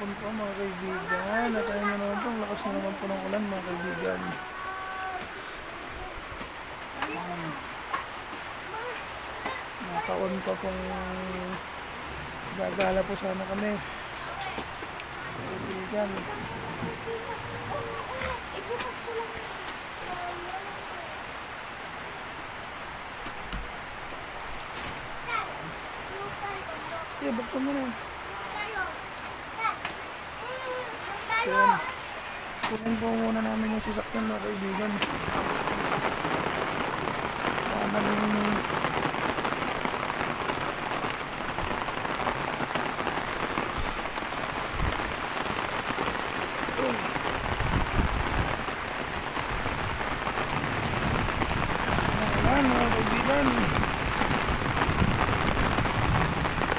hapon po mga kaibigan. At ayun na naman po, ang lakas na naman po ng ulan mga kaibigan. Nataon pa pong gagala po sana kami. Kaibigan. Yeah, buksan mo na. Ayan. Kunin po muna namin yung sasakyan mga kaibigan. Ayan mga kaibigan.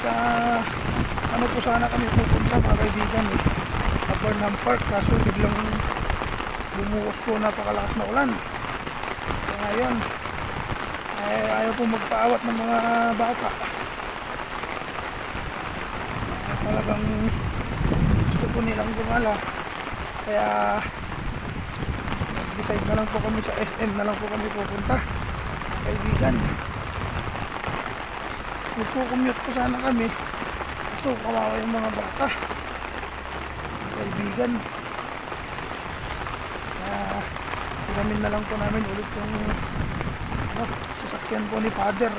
Sa ano po sana kami pupunta mga kaibigan sa Burnham Park, kaso biglang bumuhos po, napakalakas na ulan. Kaya ngayon ayaw po magpaawat ng mga bata. Talagang gusto po nilang gumala, kaya nag-decide na lang po kami sa SM na lang po kami pupunta kaibigan. Magkukumute po sana kami, so kawawa yung mga bata kaibigan. Hiramin na lang po namin ulit yung sasakyan po ni Father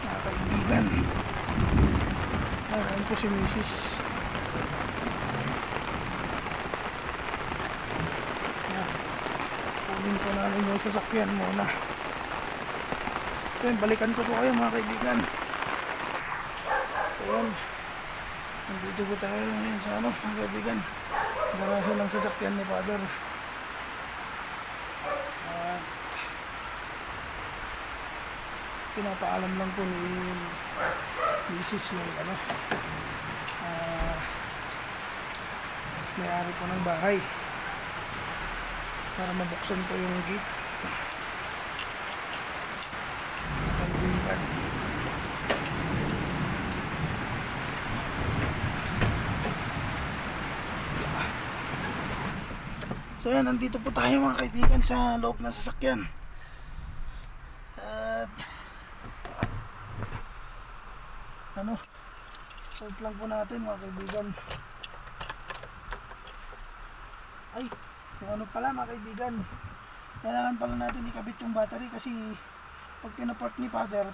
mga kaibigan. Ayan po si Mrs. Kunin po namin yung sasakyan muna. Ayan, balikan ko po kayo mga kaibigan. Ayan, nandito po tayo ngayon sa mga kaibigan, garahe ng sasakyan ni Father. Pinapaalam lang po ni Mrs. yung may-ari po ng bahay para mabuksan po yung gate. Kaibigan, so yan, nandito po tayo mga kaibigan sa loob ng sasakyan. At start lang po natin mga kaibigan. Ay, yung pala mga kaibigan, kailangan pala natin ikabit yung battery, kasi pag pinapark ni Father,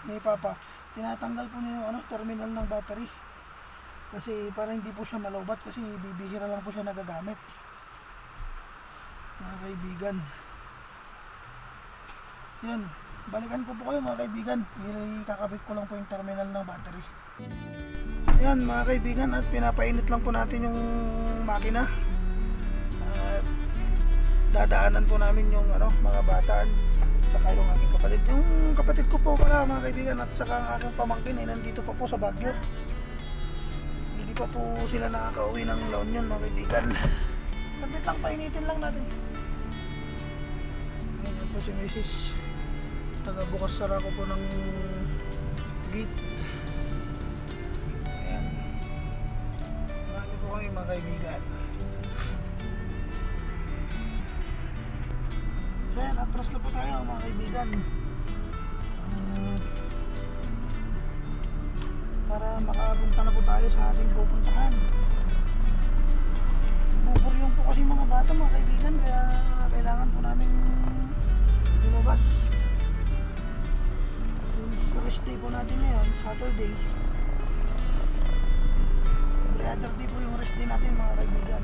ni Papa, tinatanggal po niya yung terminal ng battery, kasi para hindi po siya malobat, kasi bibihira lang po siya nagagamit mga kaibigan. Yan, balikan ko po kayo mga kaibigan, kakabit ko lang po yung terminal ng battery. Yan mga kaibigan, at pinapainit lang po natin yung makina. Dadaanan po namin yung mga bataan, saka yung aking kapatid. Yung kapatid ko po pala mga kaibigan, at saka ang aking pamangkin nandito pa po sa Baguio. Hindi pa po sila nakakauwi ng La Union mga kaibigan. Saglit lang, painitin lang natin. Ayan po si Mrs. Tagabukas sara ko po ng gate. Ayan, marami po kami mga kaibigan. So ayan, atras na po tayo mga kaibigan, para makapunta na po tayo sa ating pupuntahan. Buburyong po kasi mga bata mga kaibigan, kaya kailangan po namin lumabas. Rest day po natin ngayon, Saturday. Every other day po yung rest day natin mga kaibigan.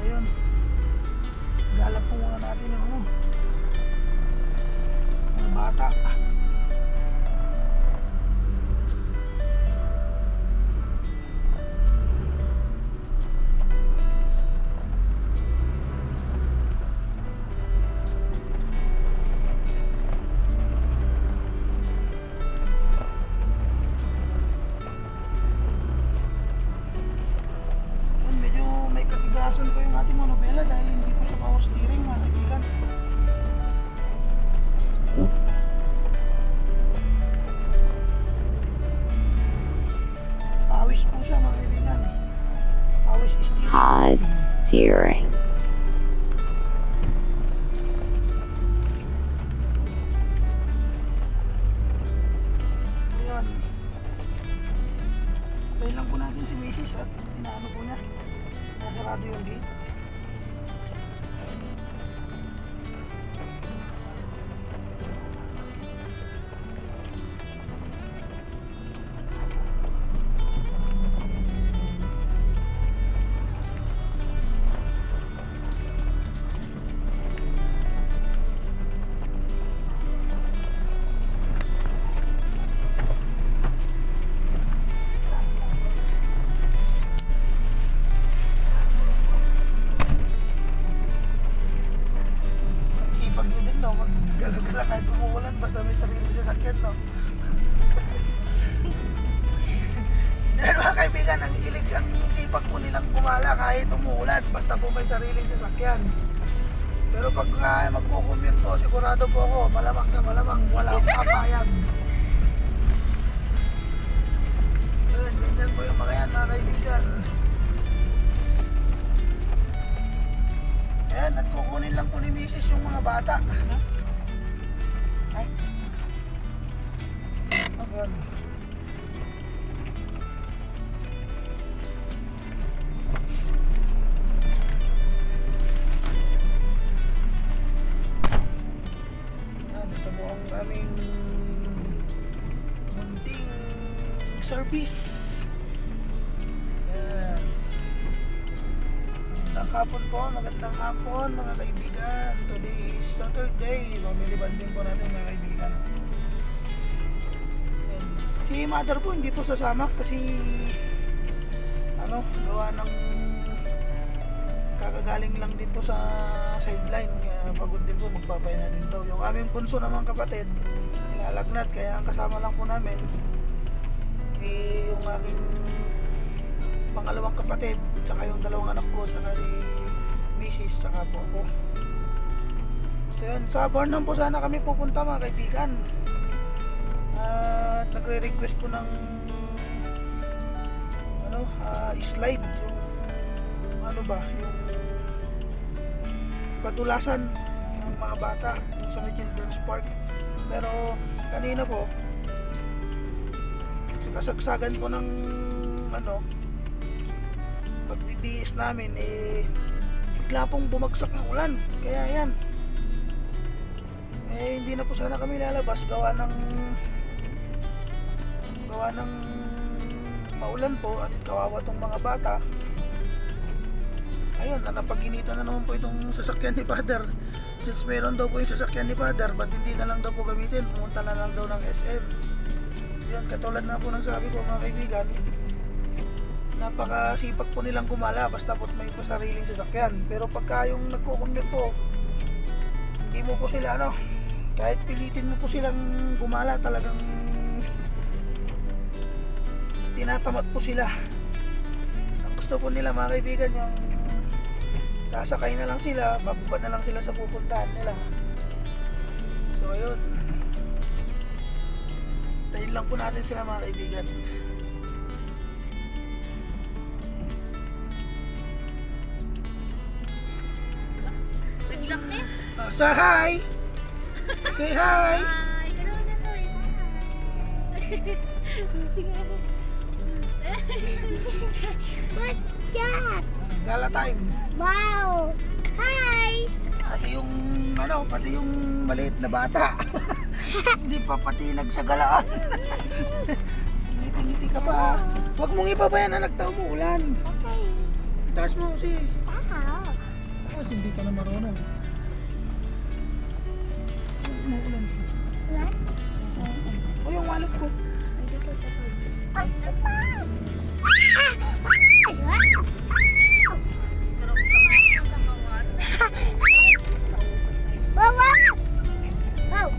Ayun, galap po muna natin yung mga bata. Katigasan ko yung ating monobela dahil hindi po siya power steering mga kaibigan. steering. Ayan. Play lang po natin si Mrs. at inaano po niya. Nasarado yung gate. Ang sipag nyo din, no? Maggala-gala kahit umuulan basta may sariling sasakyan, no? Yan mga kaibigan, ang hilig, ang sipag po nilang gumala kahit umuulan basta po may sariling sasakyan. Pero pag magko-commute po, sigurado po ako, malamang na malamang wala akong kapayag. Yun, ganyan po yung mga yan mga kaibigan. Ayan, at kukunin lang po ni Mrs. yung mga bata. Ay. Ayan. Ayan, ito po ang aming munting service. Ayan. Magandang hapon mga kaibigan. Today is Saturday. Family banding po natin mga kaibigan. Ayan. Si mother po hindi po sasama kasi gawa ng kakagaling lang din po sa sideline, kaya pagod din po, magpapahinga din daw. Yung aming bunso naman kapatid nilalagnat, kaya ang kasama lang po namin yung aking pangalawang kapatid, tsaka yung dalawang anak ko, saka si Mrs. saka po ako. So yun, sa Bornholm po sana kami pupunta mga kaibigan. At nagre-request po ng slide, yung yung patulasan ng mga bata yung sa may children's park. Pero kanina po kasagsagan po ng pag-BBS namin, bigla pong bumagsak ng ulan, kaya yan, hindi na po sana kami lalabas gawa ng maulan po at kawawa tong mga bata. Ayun, napag-initan na naman po itong sasakyan ni Father. Since meron daw po yung sasakyan ni Father, ba't hindi na lang daw po gamitin, pumunta na lang daw ng SM. Yan, katulad na po ng sabi ko mga kaibigan, napakasipag po nilang gumala basta po may sariling sasakyan. Pero pagka yung nagko-commute po, hindi mo po sila kahit pilitin mo po silang gumala, talagang tinatamad po sila. Ang gusto po nila mga kaibigan, yung sasakay na lang sila, bababa na lang sila sa pupuntahan nila. So ayun, tayin lang po natin sila mga kaibigan. Naglaki? Say hi! Say hi! Hi! Ganun na, sorry. What's that? Gala time. Wow! Hi! Pati yung maliit na bata. Hindi pa pati nagsagalaan. Ngiti-ngiti ka pa. Huwag mong ipabayan na nagtao mo ulan. Okay. Itaas mo kasi. Wow! Tapos hindi ka na marunong. Umuulan. What? O yung wallet ko. Nandito sa food. Wow! Wow! Wow!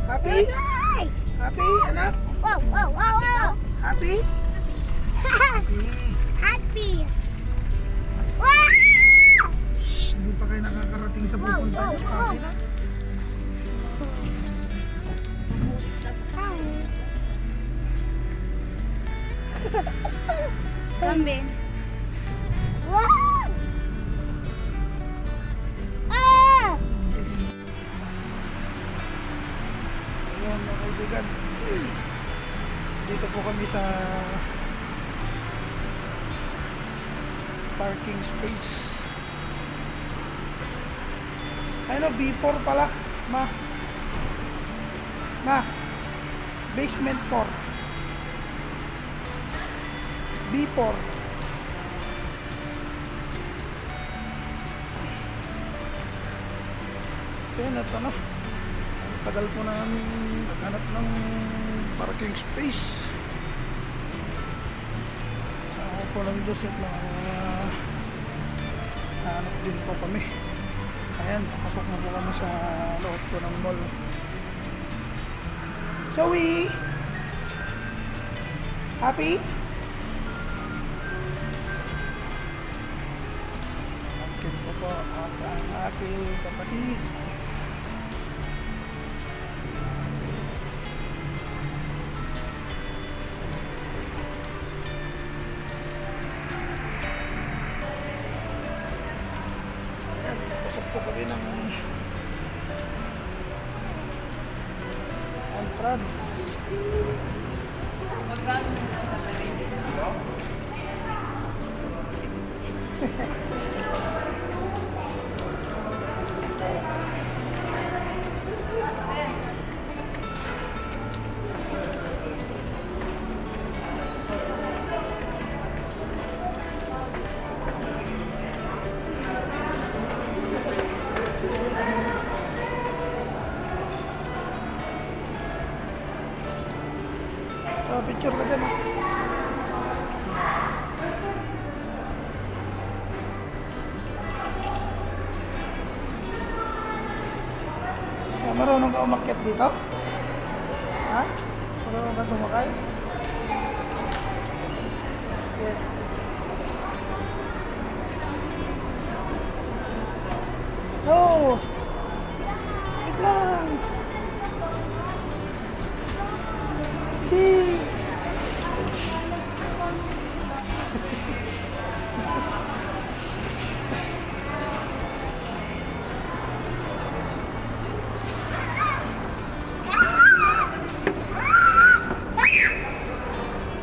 Happy? Happy, anak? Wow! Wow! Wow! Wow! Happy? Happy. Happy! Wow! Shh, hindi pa kayo nakakarating sa pupunta Wow, niyo. wow, Happy na? Ben. Wow! Ah! Ayun mga kaibigan. Dito po kami sa parking space. Ano, B4 pala. Ma, basement 4. B4. Kaya ito na. Ang tagal po namin naghanap ng parking space. Sa ako po ng Diyos at hanap din po kami. Ayan, papasok na po kami sa loob po ng mall. Zoe! Happy? Akin po po at ang aking kapatid. Ayan, papasok po kami ng entrance. Picture ka dyan. Marunong ka umakyat dito? Ha? Marunong ka sumakay? Yes. No! Wait lang! Hindi!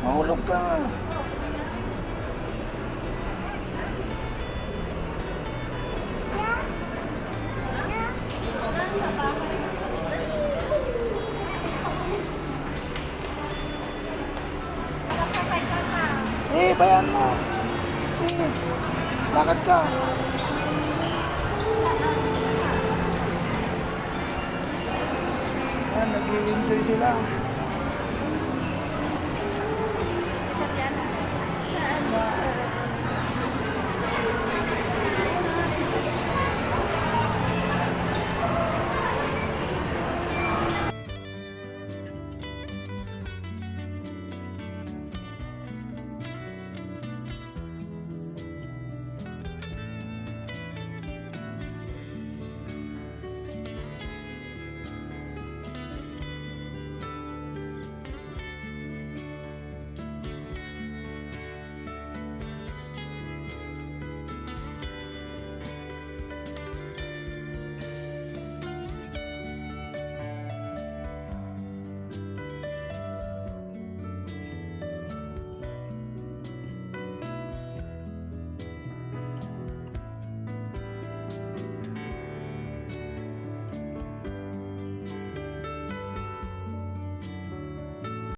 Mahulog ka! Bayan mo! Lakad ka! Ayan, nag-i-enjoy sila.